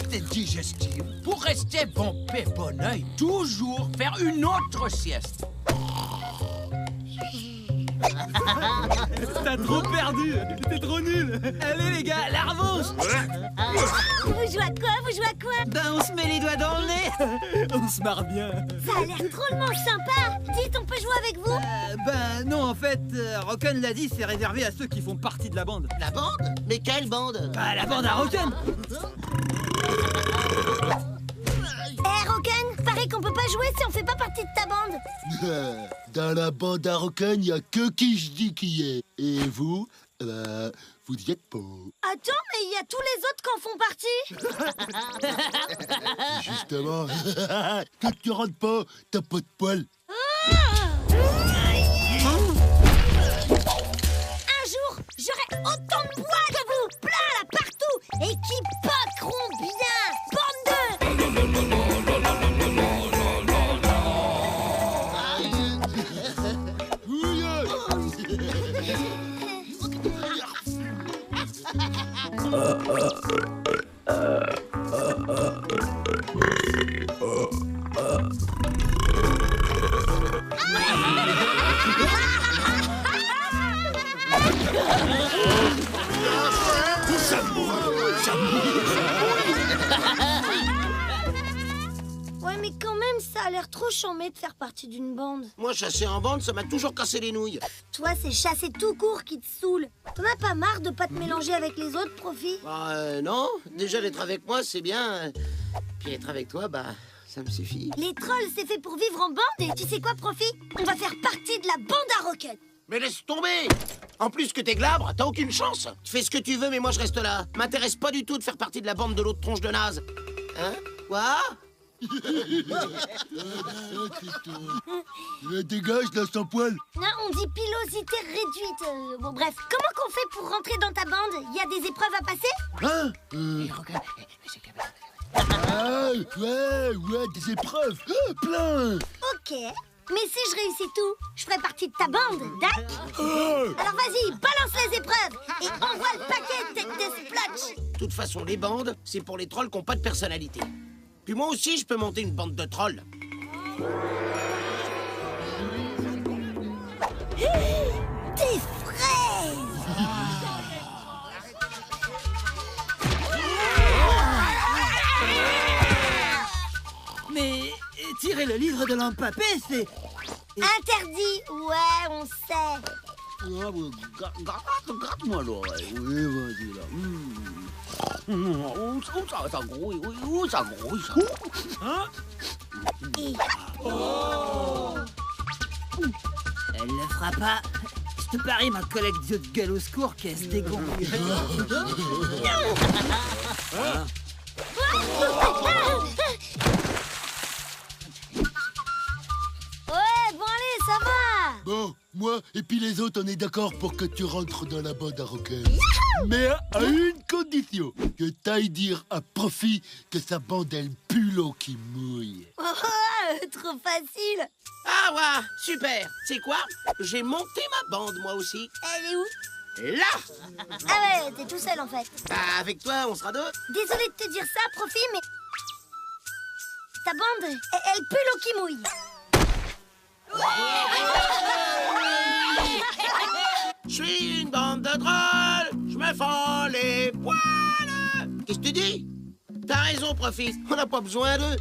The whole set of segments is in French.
santé digestive, pour rester bon paix, bon oeil, toujours faire une autre sieste. T'as trop perdu. T'es trop nul. Allez les gars, la revanche. Vous jouez à quoi? Vous jouez à quoi? Ben on se met les doigts dans le nez. On se marre bien. Ça a l'air drôlement sympa. Dites, on peut jouer avec vous? Ben non, en fait, Rocken l'a dit, c'est réservé à ceux qui font partie de la bande. La bande? Mais quelle bande? Bah la bande à Rocken. Rocken, paraît qu'on peut pas jouer si on fait pas partie de ta bande. Dans la bande à Rocken, y a que qui je dis qui est. Et vous, vous y êtes pas. Attends, mais il y a tous les autres qui en font partie. Justement, quand tu rentres pas, t'as pas de poils. Un jour, j'aurai autant de poids que vous, plein là partout, et qui poqueront bien, bande de... Ouais, mais quand même, ça a l'air trop chambé de faire partie d'une bande. Moi, chasser en bande, ça m'a toujours cassé les nouilles. Toi, c'est chasser tout court qui te saoule. T'en as pas marre de pas te mélanger avec les autres, Profi? Bah, non. Déjà, d'être avec moi, c'est bien. Puis être avec toi, bah, ça me suffit. Les trolls, c'est fait pour vivre en bande, et tu sais quoi, Profi? On va faire partie de la bande à Rocken. Mais laisse tomber! En plus que t'es glabre, t'as aucune chance. Tu fais ce que tu veux, mais moi, je reste là. M'intéresse pas du tout de faire partie de la bande de l'autre tronche de naze. Hein? Quoi? Dégage là sans poil. Non, on dit pilosité réduite. Bon, bref, comment qu'on fait pour rentrer dans ta bande? Il y a des épreuves à passer? Hein Ah, ouais, des épreuves. Plein. Ok. Mais si je réussis tout, je ferai partie de ta bande, d'accord? Alors vas-y, balance les épreuves et envoie le paquet des splotch. De toute façon, les bandes, c'est pour les trolls qui n'ont pas de personnalité. Puis moi aussi, je peux monter une bande de trolls. Des fraises! Mais tirer le livre de l'empapé, c'est... Interdit, ouais, on sait. Gratte-moi l'oreille. Oui, vas-y là. Ça grouille, ça grouille, ça. Hein? Elle le fera pas. Je te parie, ma collègue d'yeux de gueule au secours qu'elle se dégonfle. Ouais, bon allez, ça va. Bon, moi et puis les autres, on est d'accord pour que tu rentres dans la bande à Rocken. Mais à une condition, que t'ailles dire à Profi que sa bande elle pue l'eau qui mouille. Oh, trop facile. Ah ouais, super. C'est quoi? J'ai monté ma bande, moi aussi. Elle est où? Là! Ah ouais, t'es tout seul en fait. Bah, avec toi, on sera deux. Désolé de te dire ça, Profi, mais... Ta bande, elle pue l'eau qui mouille. Je suis une bande de trolls, je me fends les poils. Qu'est-ce que tu dis? T'as raison, Profi, on n'a pas besoin d'eux.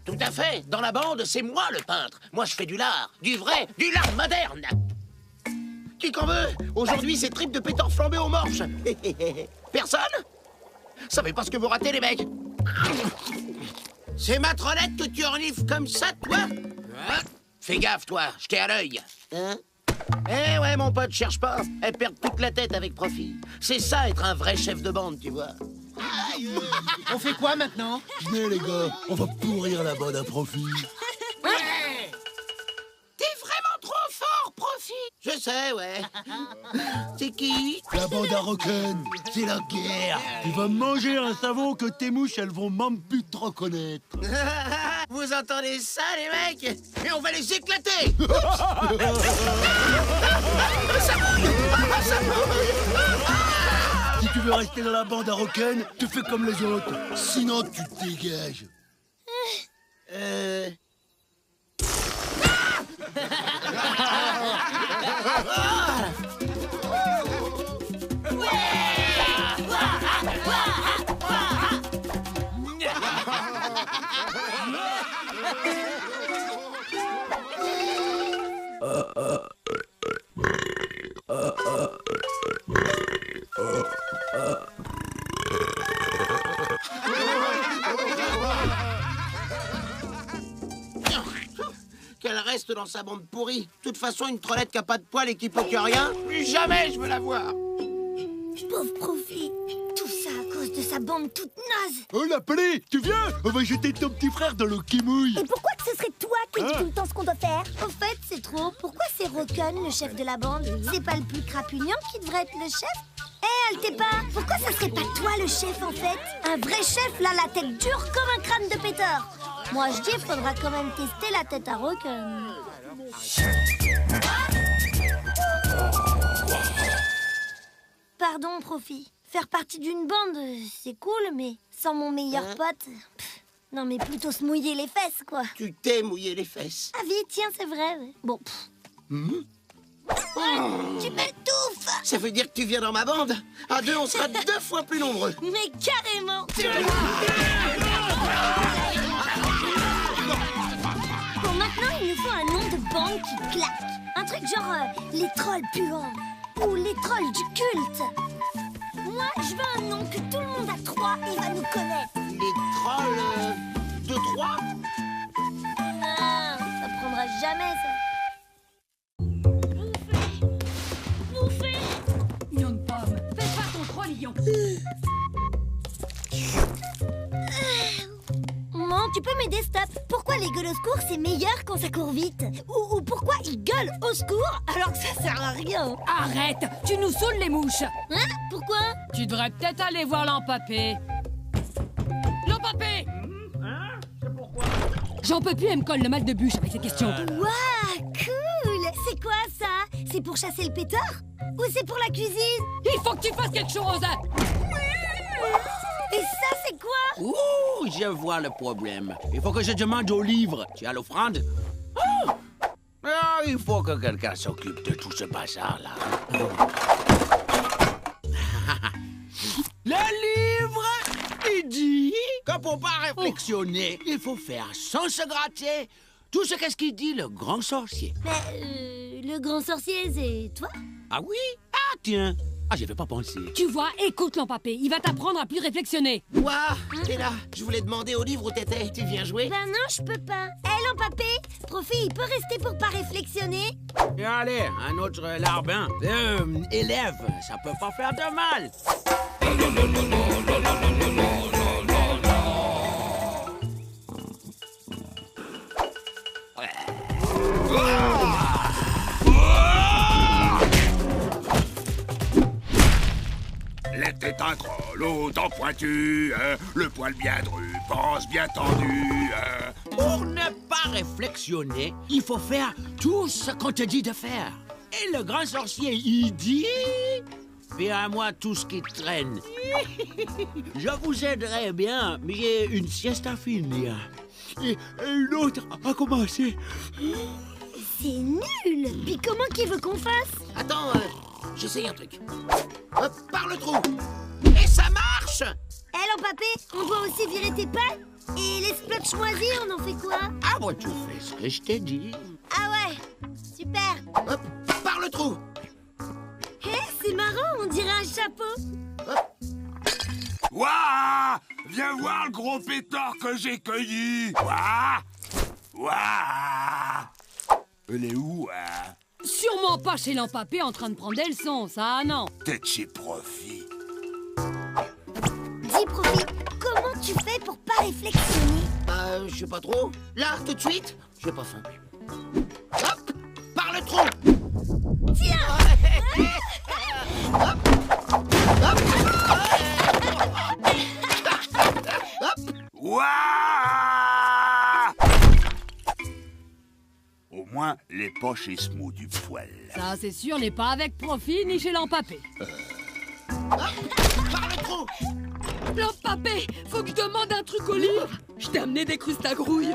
Tout à fait, dans la bande, c'est moi le peintre. Moi, je fais du lard, du vrai, du lard moderne. Qui qu'en veut? Aujourd'hui, c'est tripes de pétard flambé aux morches. Personne? Savez pas ce que vous ratez, les mecs? C'est ma trollette que tu renifles comme ça, toi? Hein? Fais gaffe, toi, je t'ai à l'œil. Hein? Eh ouais, mon pote, cherche pas. Elle perd toute la tête avec Profi. C'est ça, être un vrai chef de bande, tu vois. On fait quoi maintenant? Venez les gars, on va pourrir la bande à Profi. Ouais! T'es vraiment trop fort, Profi. Je sais, ouais. C'est qui? La bande à Rocken, c'est la guerre. Tu vas manger un savon que tes mouches, elles vont même plus te reconnaître. Vous entendez ça, les mecs? Et on va les éclater. Si tu veux veux rester dans la bande à Roken, tu fais comme les autres. Sinon, tu te dégages. Qu'elle reste dans sa bande pourrie. De toute façon, une trollette qui a pas de poils et qui peut que rien, plus jamais je veux la voir. Pauvre Profi. Tout ça à cause de sa bande toute naze. Oh, la pelée, tu viens? On va jeter ton petit frère dans l'eau qui mouille. Et pourquoi que ce serait toi qui dis tout le temps ce qu'on doit faire? Au fait, c'est trop. Pourquoi c'est Roken, le chef de la bande? C'est pas le plus crapullant qui devrait être le chef? Hé, Altepa, pourquoi ça serait pas toi le chef, en fait? Un vrai chef, là, la tête dure comme un crâne de péteur. Moi, je dis, il faudra quand même tester la tête à Roken. Pardon, Profi. Faire partie d'une bande, c'est cool, mais sans mon meilleur pote... pff, non, mais plutôt se mouiller les fesses, quoi. Tu t'es mouillé les fesses. Ah, vite, tiens, c'est vrai. Bon, tu m'étouffes. Ça veut dire que tu viens dans ma bande? À deux, on sera 2 fois plus nombreux. Mais carrément. Bon, maintenant, il nous faut un nom de bande qui claque. Un truc genre les trolls puants ou les trolls du culte. Moi, je veux un nom que tout le monde à 3, il va nous connaître. Les trolls de 3? Non, ça prendra jamais, ça. Bouffez. Lion de pomme, fais pas ton trollillon. Maman, tu peux m'aider, stop? Pourquoi les gueules au secours, c'est meilleur quand ça court vite? Ou pourquoi ils gueulent au secours alors que ça sert à rien? Arrête, tu nous saoules les mouches. Hein? Pourquoi? Tu devrais peut-être aller voir l'Empapé. L'Empapé! Hein? C'est pourquoi? J'en peux plus, elle me colle le mal de bûche avec ces questions. Waouh, cool! C'est quoi ça? C'est pour chasser le pétard? Ou c'est pour la cuisine? Il faut que tu fasses quelque chose. Et ça, c'est quoi? Ouh, je vois le problème. Il faut que je demande au livre. Tu as l'offrande? Oh! Ah, il faut que quelqu'un s'occupe de tout ce bazar-là. Le livre, il dit que pour pas réflexionner, il faut faire sans se gratter tout ce qu'est-ce qu'il dit le grand sorcier. Mais, le grand sorcier, c'est toi? Ah oui? Ah tiens! Ah, j'y avais pas pensé. Tu vois, écoute l'Empapé, il va t'apprendre à plus réflexionner. Ouah, t'es là. Je voulais demander au livre où t'étais. Tu viens jouer? Ben non, je peux pas. Hé, l'Empapé, Profi, il peut rester pour pas réflexionner? Et allez, un autre larbin. Élève, ça peut pas faire de mal. La tête un troll, aux dents pointues, le poil bien dru, pense bien tendu. Pour ne pas réflexionner, il faut faire tout ce qu'on te dit de faire. Et le grand sorcier, il dit... Fais à moi tout ce qui traîne. Je vous aiderai bien, mais j'ai une sieste à finir. Et une autre à commencer. C'est nul! Puis comment qu'il veut qu'on fasse? Attends, j'essaye un truc. Hop, par le trou. Et ça marche! Hé, l'Empapé, on doit aussi virer tes pattes? Et les splots choisis, on en fait quoi? Ah, bon, tu fais ce que je t'ai dit. Ah ouais, super! Hop, par le trou. Hé, c'est marrant, on dirait un chapeau! Ouah! Viens voir le gros pétard que j'ai cueilli. Ouah! Ouah! Elle est où, hein? Sûrement pas chez l'Empapé en train de prendre des leçons, ça, non. Peut-être chez Profi. Dis, Profi, comment tu fais pour pas réflexionner? Je sais pas trop. Là, tout de suite? J'ai pas faim. Hop, par le trou. Tiens! Ouah! Au moins, les poches et smooth du poil. Ça, c'est sûr, n'est pas avec Profi ni chez l'Empapé. Par patron. Lampapé, faut que je demande un truc au livre. Je t'ai amené des crustagrouilles.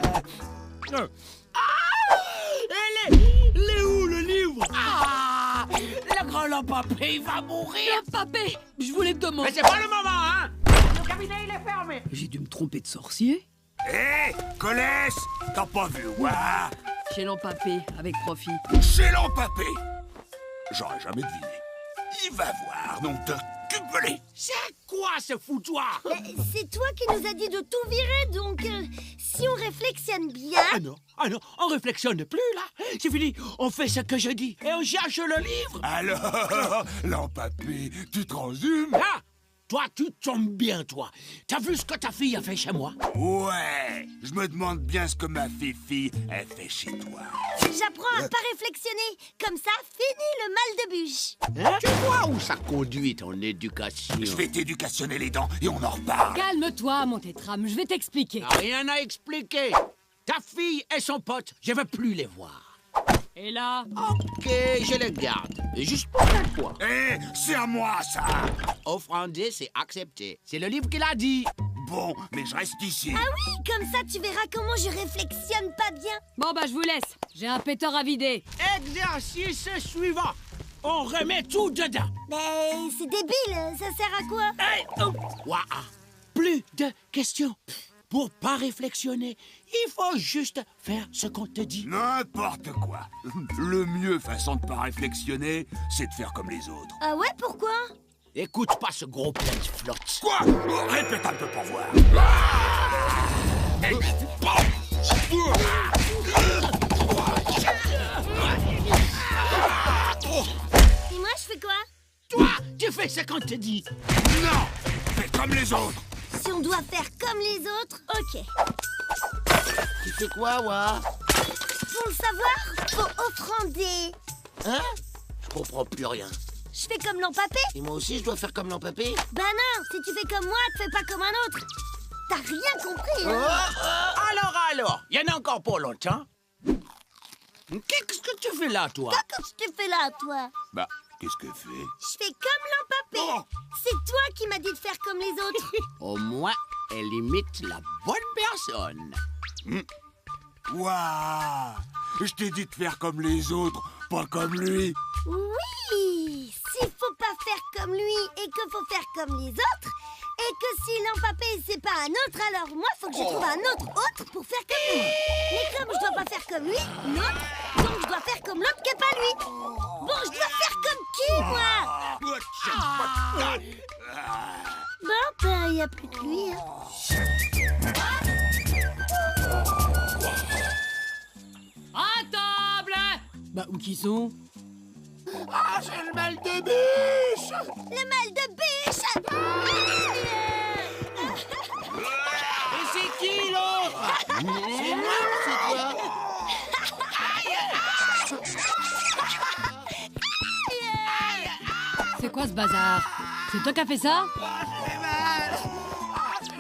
Elle est où le livre? Ah, le grand Lampapé, il va mourir. Lampapé, je voulais te demander... Mais c'est pas le moment, hein? Le cabinet, il est fermé. J'ai dû me tromper de sorcier. Hé, Colès, t'as pas vu, ouah? Chez Lampapé, avec profit. Chez Lampapé. J'aurais jamais deviné. Il va voir, nom de cupelé. C'est quoi ce foutoir? C'est toi qui nous as dit de tout virer, donc si on réflexionne bien... Ah non, on réflexionne plus, là. C'est fini, on fait ce que je dis et on cherche le livre. Alors, Lampapé, tu transhumes? Ah, toi, tu tombes bien, toi. T'as vu ce que ta fille a fait chez moi? Ouais, je me demande bien ce que ma fille elle fait chez toi. J'apprends à pas réflexionner. Comme ça, fini le mal de bûche. Hein? Tu vois où ça conduit ton éducation? Je vais t'éducationner les dents et on en reparle. Calme-toi, mon tétrame, je vais t'expliquer. Rien à expliquer. Ta fille et son pote, je veux plus les voir. Et là? Ok, je les garde. Et juste pour une fois. Hé, c'est à moi, ça. Offrander, c'est accepter. C'est le livre qu'il a dit. Bon, mais je reste ici. Ah oui, comme ça, tu verras comment je réflexionne pas bien. Bon, bah, je vous laisse. J'ai un péteur à vider. Exercice suivant. On remet tout dedans. Mais c'est débile, ça sert à quoi? Hey, oh. Ouah, plus de questions. Pour pas réflexionner, il faut juste faire ce qu'on te dit. N'importe quoi. Le mieux façon de pas réflexionner, c'est de faire comme les autres. Ah ouais, pourquoi? Écoute pas ce gros plein de flotte. Quoi? Répète un peu pour voir. Et moi, je fais quoi? Toi, tu fais ce qu'on te dit. Non, fais comme les autres. Si on doit faire comme les autres, ok. Tu fais quoi, Ouah? Pour le savoir, faut offrander. Hein? Je comprends plus rien. Je fais comme Lampapé? Et moi aussi, je dois faire comme Lampapé? Bah non, si tu fais comme moi, te fais pas comme un autre. T'as rien compris, hein? Alors, il y en a encore pas longtemps. Qu'est-ce que tu fais là, toi? Qu'est-ce que tu fais là, toi? Bah, qu'est-ce que fait? Je fais comme Lampapé. Oh. C'est toi qui m'as dit de faire comme les autres. Au moins, elle imite la bonne personne. Waouh! Je t'ai dit de faire comme les autres, pas comme lui. Oui, s'il faut pas faire comme lui et qu'il faut faire comme les autres, et que si Lampapé c'est pas un autre, alors moi faut que je trouve un autre pour faire comme lui. Mais comme je dois pas faire comme lui, l'autre, donc je dois faire comme l'autre qui est pas lui. Bon, je dois faire comme qui, moi? Bon, ben, y a plus que lui, hein. À table! Bah, où qu'ils sont? Ah, c'est le mal de bûche! Le mal de bûche! Et c'est qui, l'autre? C'est moi, c'est toi? C'est quoi ce bazar? C'est toi qui as fait ça?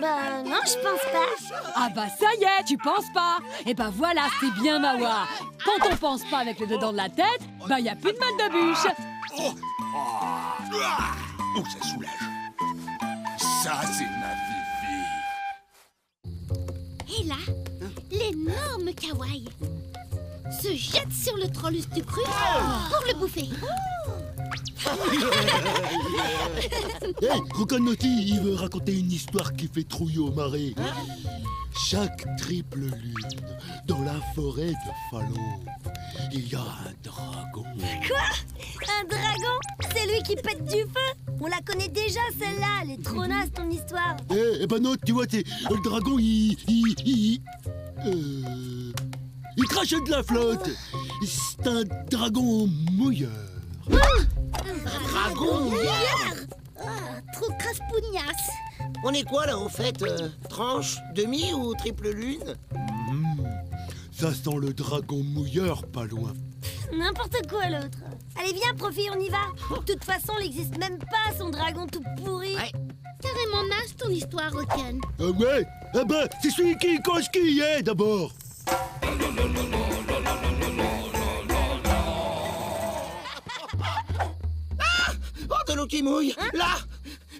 Bah non, je pense pas. Ah bah ça y est, tu penses pas? Et bah voilà, c'est bien Mawa. Quand on pense pas avec le dedans de la tête, bah y a plus de mal de bûche. Oh, ça soulage. Ça, c'est ma fifi. Et là, l'énorme kawaii se jette sur le trollus du cru pour le bouffer. Hé, Rocanotti, il veut raconter une histoire qui fait trouille au marais. Chaque triple lune, dans la forêt de Falon, il y a un dragon. Quoi? Un dragon? C'est lui qui pète du feu? On la connaît déjà, celle-là. Elle est trop naze, ton histoire. Eh ben non, tu vois, c'est le dragon, il crache de la flotte. C'est un dragon mouilleur. Dragon! Trop crasse-pougnasse. On est quoi, là, en fait? Tranche, demi ou triple lune? Ça sent le dragon mouilleur pas loin. N'importe quoi, l'autre. Allez, viens, Profi, on y va. De toute façon, il n'existe même pas, son dragon tout pourri. Ouais. Carrément naze ton histoire, Roken. Ah ouais? Ah ben, c'est celui qui coche qui y est, d'abord. Oh, de l'eau qui mouille! Là!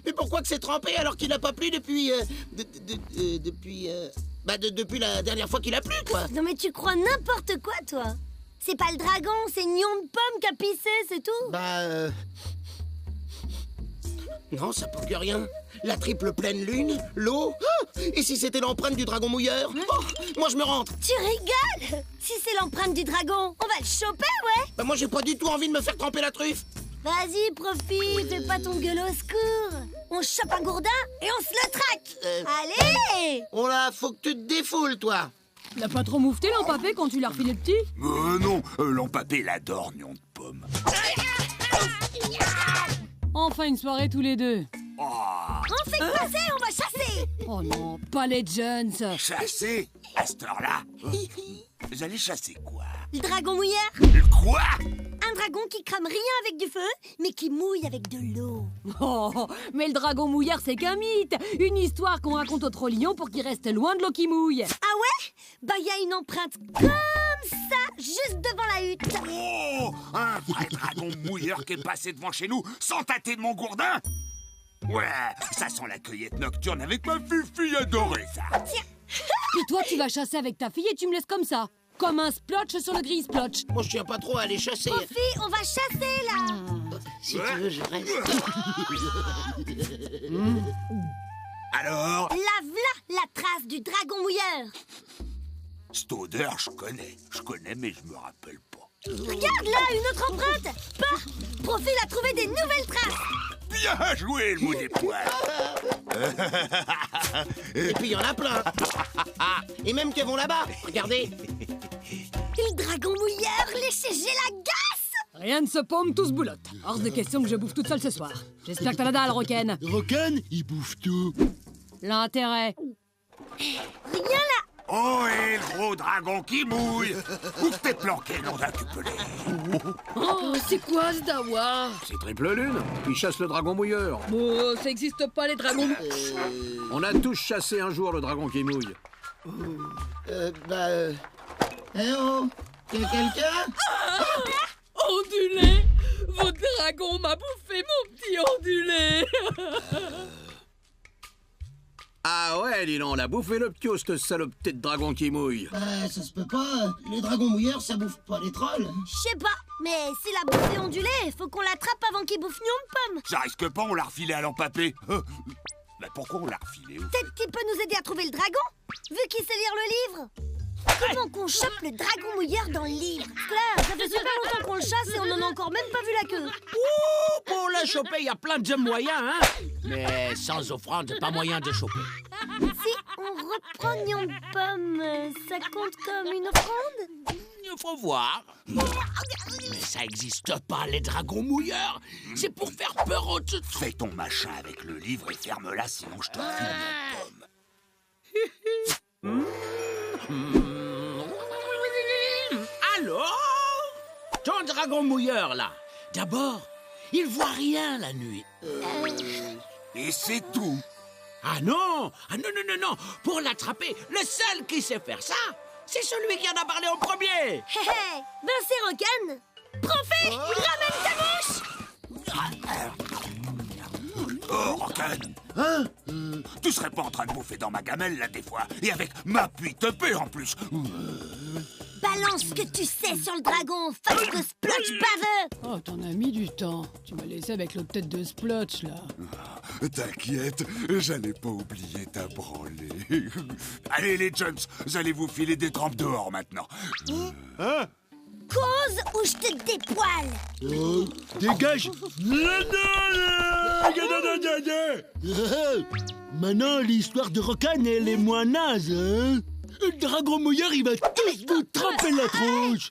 Mais pourquoi que c'est trempé alors qu'il n'a pas plu depuis... depuis la dernière fois qu'il a plu, quoi? Non mais tu crois n'importe quoi, toi. C'est pas le dragon, c'est Nion de Pomme qui a pissé, c'est tout. Non, ça prouve que rien. La triple pleine lune, l'eau... Ah, et si c'était l'empreinte du dragon mouilleur? Oh, moi, je me rentre. Tu rigoles? Si c'est l'empreinte du dragon, on va le choper, ouais. Bah, moi, j'ai pas du tout envie de me faire tremper la truffe. Vas-y, profite, fais pas ton gueule au secours. On chope un gourdin et on se le traque. Allez! Oh là, faut que tu te défoules, toi. Il a pas trop moufté l'empapé quand tu l'as refilé petit? Non, l'empapé l'adore, Nion de Pomme. Enfin une soirée tous les deux. On fait passer, on va chasser. Oh non, pas les Jones. Chasser? À cette heure-là? Vous allez chasser quoi? Le dragon mouilleur. Quoi? Un dragon qui crame rien avec du feu, mais qui mouille avec de l'eau. Oh, mais le dragon mouilleur, c'est qu'un mythe. Une histoire qu'on raconte au Trollillon pour qu'il reste loin de l'eau qui mouille. Ah ouais? Bah, il y a une empreinte comme ça, juste devant la hutte. Oh, un vrai dragon mouilleur qui est passé devant chez nous sans tâter de mon gourdin? Ouais, ça sent la cueillette nocturne avec ma fille adorée, ça. Tiens. Puis toi, tu vas chasser avec ta fille et tu me laisses comme ça. Comme un splotch sur le gris splotch. Moi, je tiens pas trop à aller chasser. Profit, on va chasser, là. Si tu veux, je reste. Alors? La trace du dragon mouilleur. Cette odeur, je connais, mais je me rappelle pas. Regarde là, une autre empreinte. Profil a trouvé des nouvelles traces. Bien joué, le mot des poils. Et puis, il y en a plein. Et même qui vont là-bas. Regardez. Le dragon mouilleur, les CG la gasse. Rien ne se paume, tout se boulotte. Hors de question que je bouffe toute seule ce soir. J'espère que t'as la dalle, Roken. Roken, il bouffe tout. L'intérêt. Rien là. Oh, et le gros dragon qui mouille. Où t'es planqué, nom d'un cupelé? Oh, c'est quoi ce dawa? C'est triple lune. Il chasse le dragon mouilleur. Oh, ça existe pas les dragons. On a tous chassé un jour le dragon qui mouille. Eh oh, y'a quelqu'un? Ondulé! Votre dragon m'a bouffé mon petit ondulé! Ah ouais, dis donc, on a bouffé le ptio, cette salopeté de dragon qui mouille. Ça se peut pas. Les dragons mouilleurs, ça bouffe pas les trolls. Je sais pas, mais s'il a bouffé ondulé, faut qu'on l'attrape avant qu'il bouffe Nion de Pomme. Ça risque pas, on l'a refilé à l'empapé. Mais pourquoi on l'a refilé? Peut-être qu'il peut nous aider à trouver le dragon, vu qu'il sait lire le livre. Comment qu'on chope le dragon mouilleur dans le livre? Là, ça fait super longtemps qu'on le chasse et on en a encore même pas vu la queue. Ouh, pour la choper, il y a plein de moyens, hein. Mais sans offrande, pas moyen de choper. Si on reprend Nion de Pomme, ça compte comme une offrande? Il faut voir. Mais ça existe pas, les dragons mouilleurs. C'est pour faire peur aux autres. Fais ton machin avec le livre et ferme-la, sinon je te refile mon pomme. Alors, ton dragon mouilleur, là, d'abord, il voit rien la nuit. Et c'est tout. Ah non, non. Pour l'attraper, le seul qui sait faire ça, c'est celui qui en a parlé en premier. Hé hé, ben c'est Roken. Profit, ramène ta mouche. Oh, Roken. Hein? Tu serais pas en train de bouffer dans ma gamelle, là, des fois? Et avec ma puite épée, en plus. Balance ce que tu sais sur le dragon, face de splotch baveux. Oh, t'en as mis du temps. Tu m'as laissé avec l'autre tête de splotch, là. T'inquiète, j'allais pas oublier ta branlée. Allez, les Jones, vous allez vous filer des trempes dehors, maintenant. Hein? Cause ou je te dépoile. Dégage. Maintenant, l'histoire de Roken, elle est moins naze, hein. Le dragon mouilleur, il va tous vous tremper la tronche.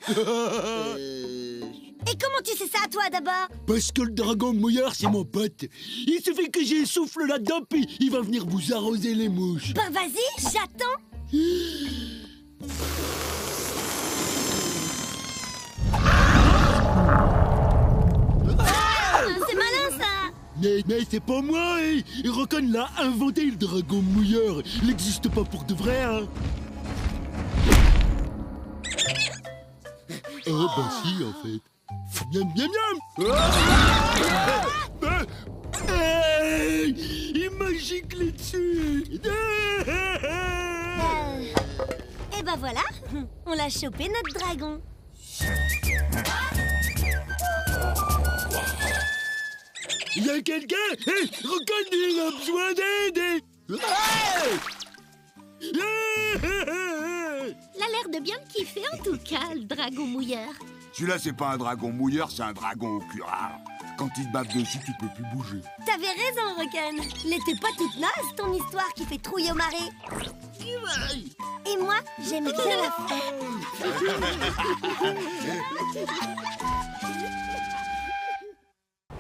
Et comment tu sais ça, toi, d'abord? Parce que le dragon mouilleur, c'est mon pote. Il suffit que j'ai souffle là-dedans, puis il va venir vous arroser les mouches. Bah vas-y, j'attends. C'est malin, ça. Mais c'est pas moi, hein. Roken l'a inventé, le dragon mouilleur. Il n'existe pas pour de vrai, hein. Oh, bah si, en fait. Miam, miam, miam. Il m'a giclé dessus. Et ben voilà, on l'a chopé notre dragon. Il y a quelqu'un? Rocon, il a besoin d'aide. Il a l'air de bien me kiffer en tout cas, le dragon mouilleur. Celui-là, c'est pas un dragon mouilleur, c'est un dragon au curare. Quand il te bave dessus, tu peux plus bouger. T'avais raison, Rocon. Elle était pas toute naze, ton histoire qui fait trouille au marais. Et moi, j'aime bien la faire.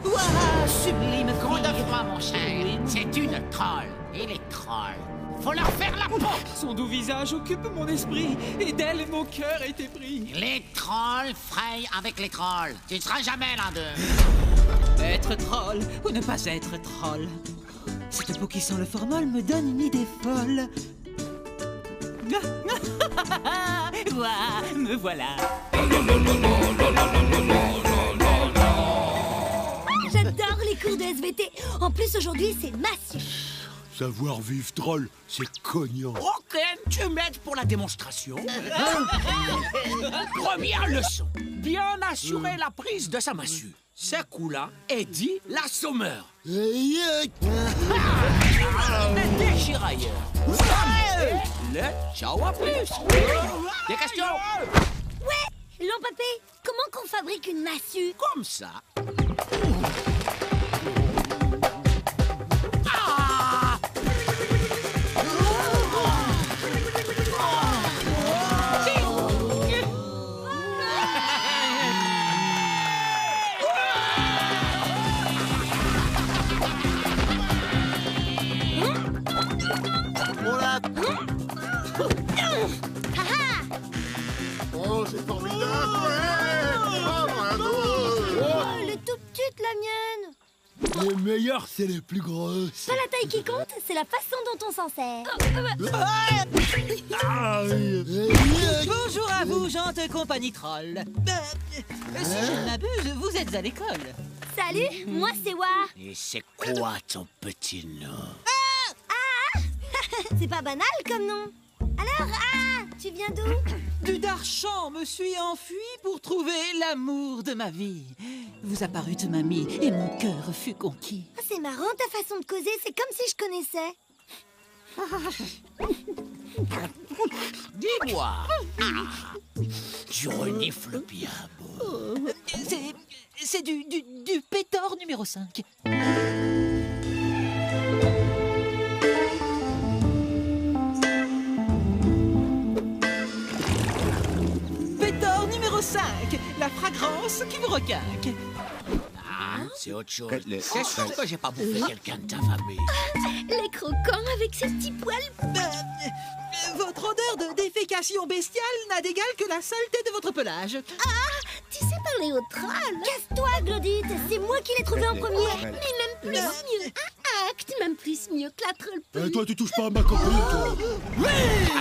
Ouah, sublime Coup de fille. froid, mon cher. C'est une troll. Et les trolls, faut leur faire la peau. Son doux visage occupe mon esprit, et d'elle mon cœur est épris. Les trolls frayent avec les trolls. Tu ne seras jamais l'un d'eux. Être troll ou ne pas être troll. Cette peau qui sent le formol me donne une idée folle. Ouah, me voilà. J'adore les cours de SVT. En plus, aujourd'hui, c'est massue. Savoir vivre troll, c'est cognant. Rocon, tu m'aides pour la démonstration. Première leçon. Bien assurer la prise de sa massue. Ce coup-là est dit l'assommeur. Le déchirailleur. Le ciao à plus. Des questions? Ouais, Lampapé, comment qu'on fabrique une massue? Comme ça. Oh, c'est formidable. Oh, elle est toute petite, la mienne. Les meilleurs, c'est les plus grosses. Pas la taille qui compte, c'est la façon dont on s'en sert. Bonjour à vous, gente compagnie troll. Si je ne m'abuse, vous êtes à l'école. Salut, moi c'est Wa. Et c'est quoi ton petit nom? C'est pas banal comme nom. Alors, tu viens d'où? Du Darchamp me suis enfui pour trouver l'amour de ma vie. Vous apparûtes, mamie, et mon cœur fut conquis. Ah, c'est marrant ta façon de causer, c'est comme si je connaissais. Dis-moi. Tu renifles bien, beau. C'est du pétor numéro 5. Pétor numéro 5, la fragrance qui vous requinque. C'est autre chose. C'est sûr que j'ai pas bouffé quelqu'un de ta famille. Les croquants avec ses petits poils. Votre odeur de défécation bestiale n'a d'égal que la saleté de votre pelage. Tu sais parler au troll. Casse-toi, Glodite, c'est moi qui l'ai trouvé en premier. Mais même plus mieux. Acte même plus mieux que la troll. Toi, tu touches pas à ma copine, toi.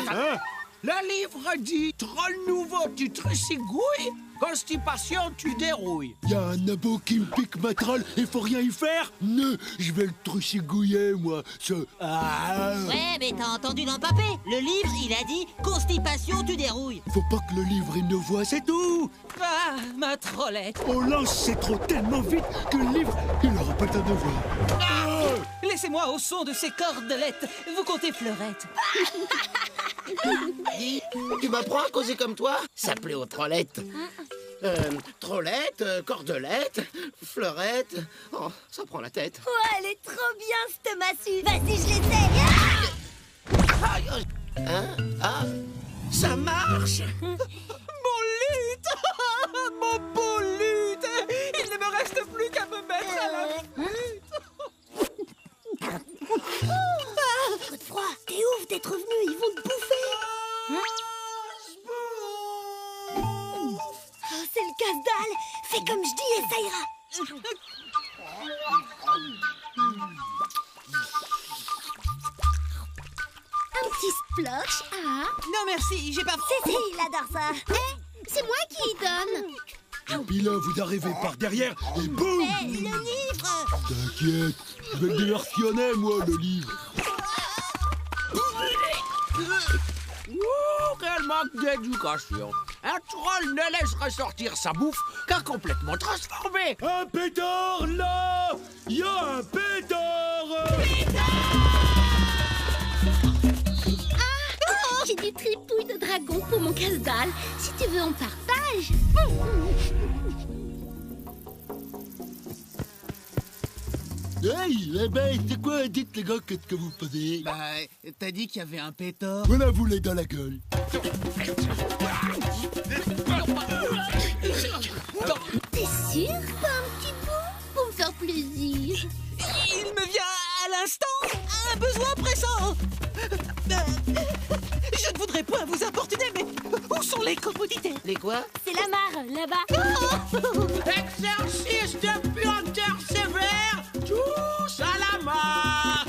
Attends. Le livre dit troll nouveau, tu trussigouilles, constipation, tu dérouilles. Y a un nabo qui me pique ma troll et faut rien y faire? Ne, je vais le trucigouiller, moi. Ouais, mais t'as entendu Lampapé? Le livre, il a dit constipation, tu dérouilles. Faut pas que le livre il ne voit, c'est tout. Ah, ma trollette. On lance ses trous tellement vite que le livre, il aura pas le temps de voir. Laissez-moi au son de ces cordelettes. Vous comptez fleurette. Dis, tu m'apprends à causer comme toi? S'appeler aux trollettes. Trollette, cordelette, fleurette. Oh, ça prend la tête. Oh, elle est trop bien, cette massue. Vas-y, je l'essaye. Ça marche. Mon luth. Mon beau luth. Il ne me reste plus qu'à me mettre à la flûte. Trop de froid. T'es ouf d'être venu, ils vont te bouffer. Oh, c'est le casse-dalle. Fais comme je dis et ça ira. Un petit splosh, Non merci, j'ai pas... Si, il adore ça. c'est moi qui y donne. Puis là, vous arrivez par derrière et boum. Le nif, T'inquiète, je vais le versionner, moi, le livre. Ouh, quel manque d'éducation. Un troll ne laisserait sortir sa bouffe qu'à complètement transformé. Un pétard, là! Il y a un pétard! Ah, j'ai des tripouilles de dragon pour mon casse-dalle. Si tu veux, on partage. Hey, les bêtes, c'est quoi? Dites, les gars, qu'est-ce que vous faisiez? Bah, t'as dit qu'il y avait un pétard. Voilà, vous l'avez dans la gueule. T'es sûr? Pas un petit bout? Pour me faire plaisir. Il me vient à l'instant un besoin pressant. Je ne voudrais point vous importuner, mais où sont les commodités? Les quoi? C'est la mare, là-bas. Exercice de puanteur sévère, tous à la mare.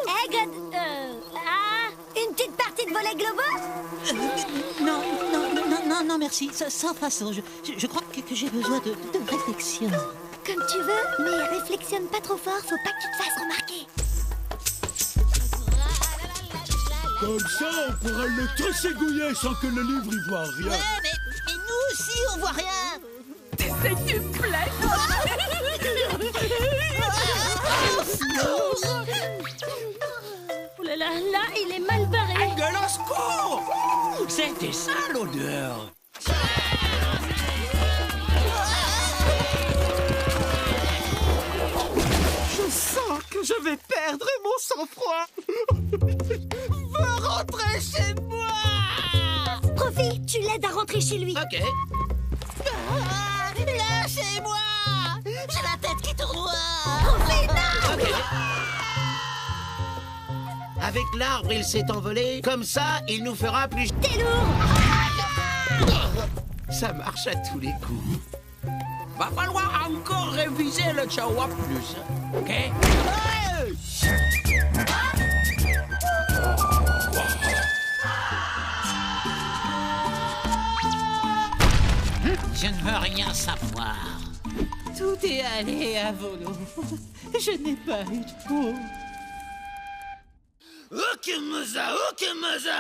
Hey, God, une petite partie de volet globo? Non, merci, sans façon. Je crois que j'ai besoin de réflexion. Comme tu veux, mais réflexionne pas trop fort, faut pas que tu te fasses remarquer. Comme ça, on pourra le trességouiller sans que le livre y voit rien. Ouais, mais nous aussi, on voit rien. C'est une plaie. Oh là là, là, il est mal barré. Gueule au secours! C'était ça l'odeur. Je sens que je vais perdre mon sang-froid. Va rentrer chez moi. Profi, tu l'aides à rentrer chez lui. Ok. Lâchez-moi. J'ai la tête qui tourne. Ok. Avec l'arbre, il s'est envolé. Comme ça, il nous fera plus... T'es lourd. Ça marche à tous les coups. Va falloir encore réviser le Chihuahua plus, ok? Je ne veux rien savoir. Tout est allé à volo. Je n'ai pas eu de peau. Okemaza, Okemaza!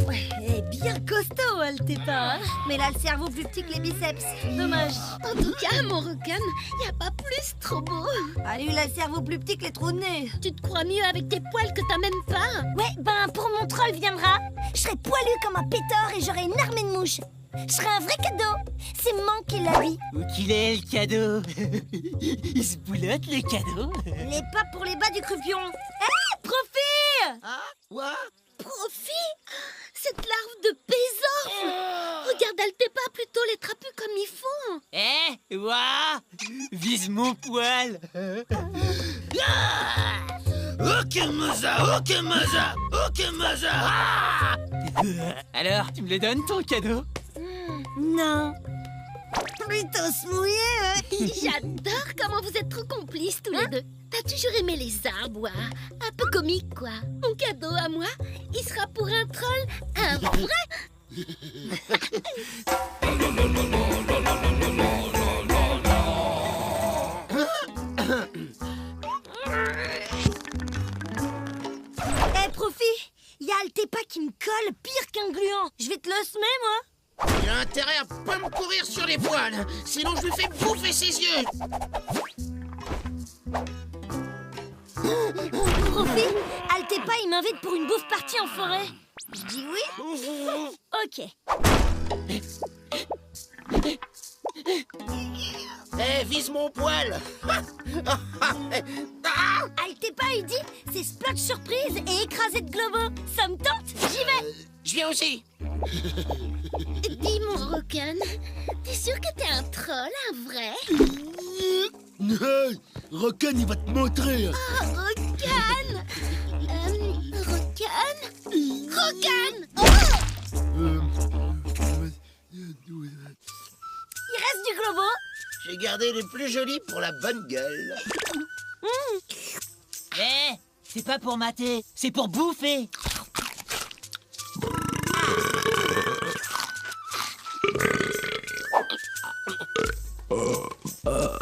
Ouais, elle est bien costaud, elle t'est pas, hein. Mais elle a le cerveau plus petit que les biceps. Dommage. En tout cas, mon requin, y a pas plus trop beau. Ah, lui, il a le cerveau plus petit que les trous de nez. Tu te crois mieux avec tes poils que t'as même pas. Ouais, ben, pour mon troll viendra, je serai poilu comme un pétard et j'aurai une armée de mouches. Je serai un vrai cadeau. C'est Manque qui l'a dit. Où qu'il est le cadeau? Il se boulotte le cadeau? Les pas pour les bas du croupion. Hé, Profi! Ah, quoi? Profi, cette larve de pésorfle. Regarde, elle t'est pas plutôt les trapus comme il faut. Eh, ouah! Vise mon poil! Okemaza, Okemaza, Okemaza! Alors, tu me le donnes ton cadeau? Non. Plutôt se mouiller, hein. J'adore comment vous êtes trop complices tous les deux. T'as toujours aimé les arbres, ouais. Un peu comique, quoi. Mon cadeau à moi, il sera pour un troll, un vrai. Eh, Profi, il y a Altepa qui me colle pire qu'un gluant. Je vais te le semer, moi. Il a intérêt à pas me courir sur les poils, sinon je lui fais bouffer ses yeux. Profi, Altepa, il m'invite pour une bouffe partie en forêt. Je dis oui. Ok. Eh, vise mon poil. Altepa, il dit, c'est splotch surprise et écrasé de globo. Ça me tente, j'y vais. Je viens aussi. Dis, mon requin, t'es sûr que t'es un troll, un vrai? Hey, Rocan, il va te montrer. Oh, requin. Requin? Requin! Oh! Il reste du globo. J'ai gardé les plus jolis pour la bonne gueule. Eh, c'est pas pour mater, c'est pour bouffer. Ah,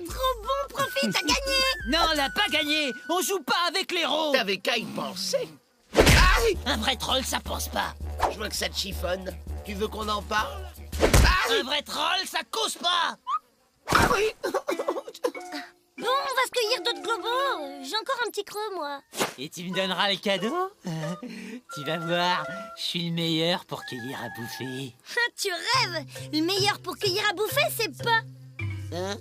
trop bon, Profi, t'as gagné! Non, on l'a pas gagné. On joue pas avec l'héros. T'avais qu'à y penser. Aïe! Un vrai troll, ça pense pas. Je vois que ça te chiffonne. Tu veux qu'on en parle? Un vrai troll, ça cause pas. Ah oui! Bon, on va se cueillir d'autres globos. J'ai encore un petit creux, moi. Et tu me donneras le cadeau? Tu vas voir, je suis le meilleur pour cueillir à bouffer. Ah, tu rêves! Le meilleur pour cueillir à bouffer, c'est pas... Hein?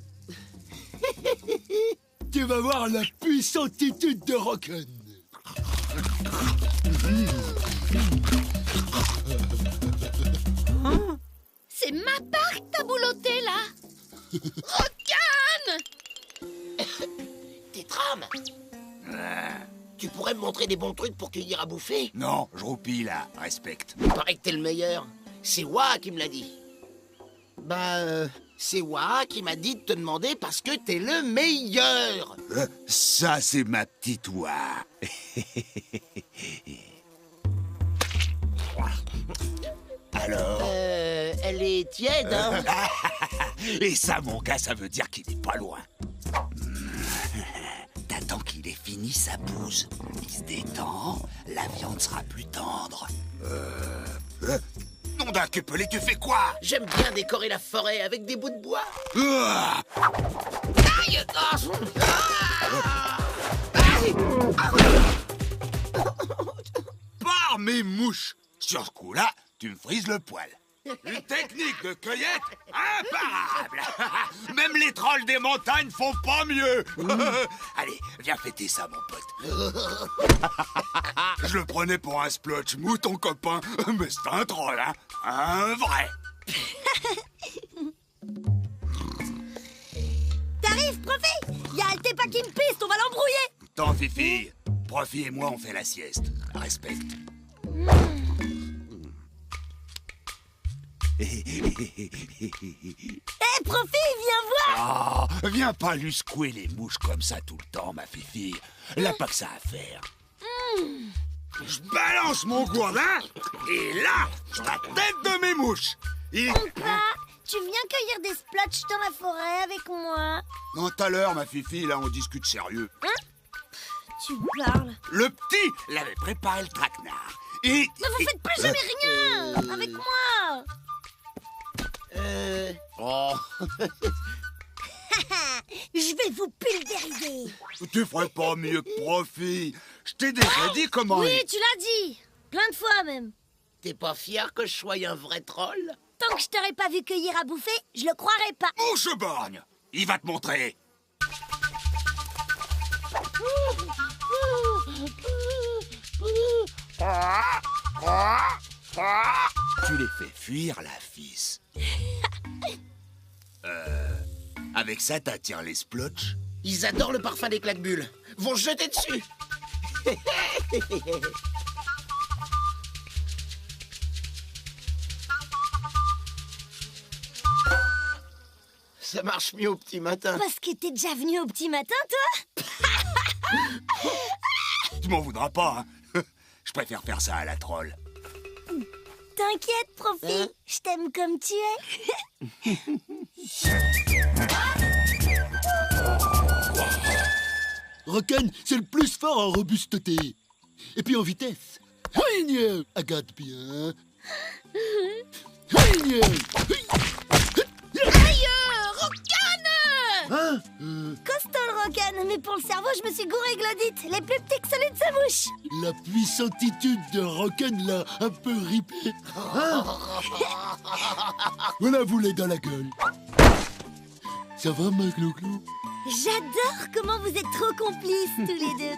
Tu vas voir la puissantitude de Rocken. C'est ma part que t'as boulotté, là. Rockane! Tes trames! Tu pourrais me montrer des bons trucs pour cueillir à bouffer? Non, je roupille là, respecte. Il paraît que t'es le meilleur. C'est Wa qui me l'a dit. C'est Wa qui m'a dit de te demander parce que t'es le meilleur. Ça, c'est ma petite oie. Alors? Elle est tiède, hein? Et ça, mon gars, ça veut dire qu'il est pas loin. T'attends qu'il ait fini sa bouse. Il se détend, la viande sera plus tendre. Nom d'un cupelé, tu fais quoi? J'aime bien décorer la forêt avec des bouts de bois. Ah Aïe! Aïe! Par mes mouches! Sur ce coup-là, tu me frises le poil. Une technique de cueillette imparable. Même les trolls des montagnes font pas mieux. Allez, viens fêter ça, mon pote. Je le prenais pour un splotch mou, ton copain. Mais c'est un troll, hein. Un vrai. T'arrives, Profi? Y'a Altepa qui me piste, on va l'embrouiller. Tant, Fifi. Profi et moi, on fait la sieste. Respecte. Profi, viens voir. Ah, viens pas lui secouer les mouches comme ça tout le temps, ma Fifi. Elle a pas que ça à faire. Je balance mon gourdin, et là, je la tête de mes mouches. Papa, tu viens cueillir des splotches dans la forêt avec moi? Non, tout à l'heure, ma Fifi, là, on discute sérieux. Hein? Tu parles? Le petit l'avait préparé le traquenard. Et... Mais vous faites plus jamais rien avec moi. Oh. Je vais vous pulvériser. Tu ferais pas mieux que Profi. Je t'ai déjà dit comment... Oui, tu l'as dit. Plein de fois même. T'es pas fier que je sois un vrai troll? Tant que je t'aurais pas vu cueillir à bouffer, je le croirais pas. Mouche borgne, il va te montrer. Tu les fais fuir, la fils. Avec ça, t'attires les splotches. Ils adorent le parfum des claquebules. Vont se jeter dessus. Ça marche mieux au petit matin. Parce que t'es déjà venu au petit matin, toi? Tu m'en voudras pas, hein. Je préfère faire ça à la troll. T'inquiète, Profi. Hein? Je t'aime comme tu es. Rocken, c'est le plus fort en robusteté. Et puis en vitesse. Higne, agate bien. Higne. Aïe, Rockane! Hein? Costaud le Rockane, mais pour le cerveau, je me suis gouré Glodite. Les plus petits que celui de sa bouche. La puissantitude de Rocken l'a un peu ripé. Hein? Voilà, vous l'avez dans la gueule. Ça va, ma Glouglou? J'adore comment vous êtes trop complices tous les deux.